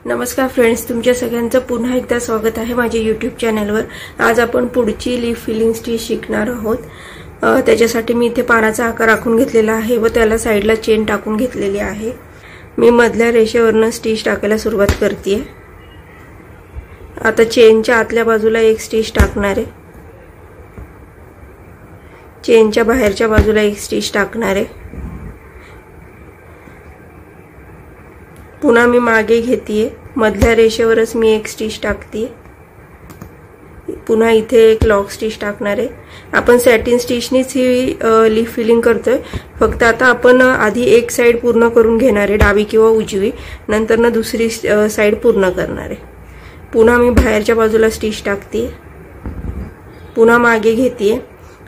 नमस्कार फ्रेंड्स, तुमच्या सगळ्यांचं पुन्हा एकदा स्वागत आहे माझ्या YouTube चॅनलवर। आज आपण पुढची लीफ फिलिंग स्टिच शिकणार आहोत। त्याच्यासाठी मी इथे पानाचा आकार आखून घेतलेला आहे व त्याला साइडला चेन टाकून घेतलेली आहे। मी मधल्या रेषेवरून स्टिच टाकायला सुरुवात करतेय। आता चेनच्या आतल्या बाजूला एक स्टिच टाकणार आहे, चेनच्या बाहेरच्या बाजूला एक स्टिच टाकणार आहे। पुन्हा मी मागे घेतेय, मधल्या रेषेवरच मी एक स्टिच टाकते। पुन्हा इथे एक लॉक स्टिच टाकणार आहे। आपण सॅटिन स्टिचनीच ही लीफ फिलिंग करतोय, फक्त आता आपण आधी एक साइड पूर्ण करून घेणार आहे, डावी किंवा उजवी, नंतर ना दुसरी साइड पूर्ण करणार आहे। पुन्हा मी बाहेरच्या बाजूला स्टिच टाकते, पुन्हा मागे घेतेय।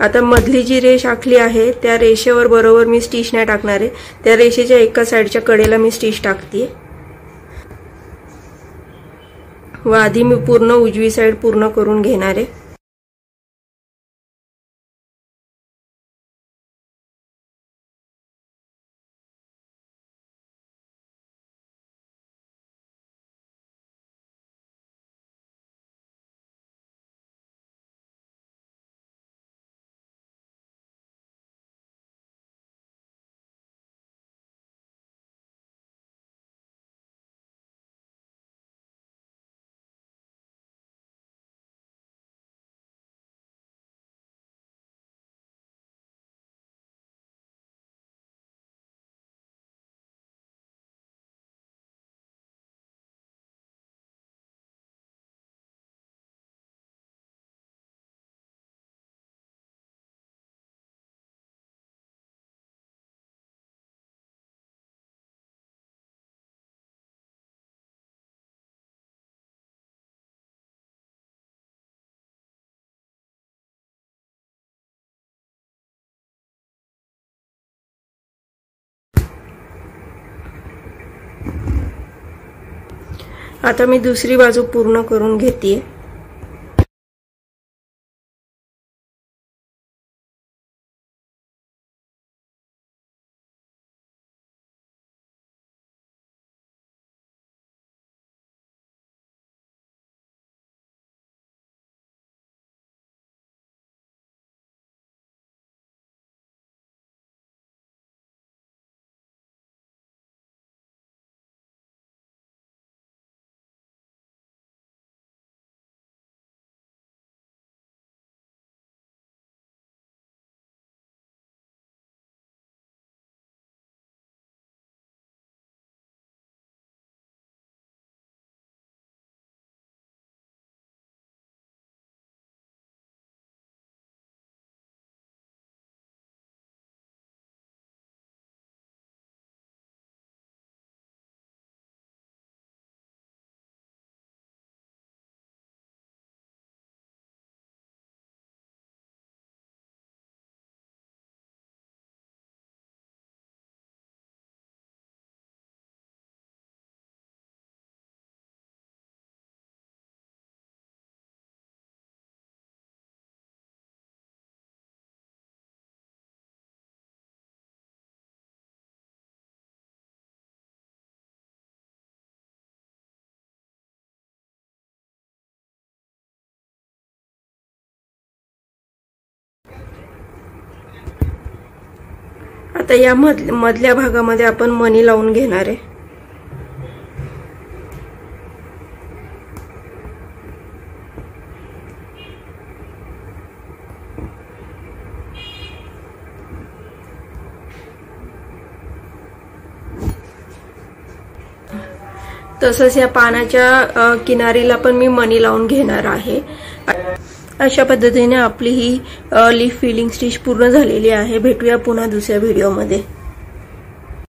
आता मधली जी रेष आखली आहे त्या रेषेवर बरोबर मी स्टिच नाही टाकणार आहे, त्या रेषेच्या एका साइडच्या कडेला मी स्टिच टाकते व आधी मी पूर्ण उजवी साइड पूर्ण करून घेणार आहे। आता मी दुसरी बाजू पूर्ण करून घेतेय। आता या मधल्या भागामध्ये आपण मणी लावून घेणार आहे। तसंच या पानाच्या किनारीला पण मी मणी लावून घेणार आहे। अशा पद्धतीने आपली ही लीफ फिलिंग स्टिच पूर्ण झालेली आहे। भेटूया पुन्हा दुसऱ्या व्हिडिओमध्ये।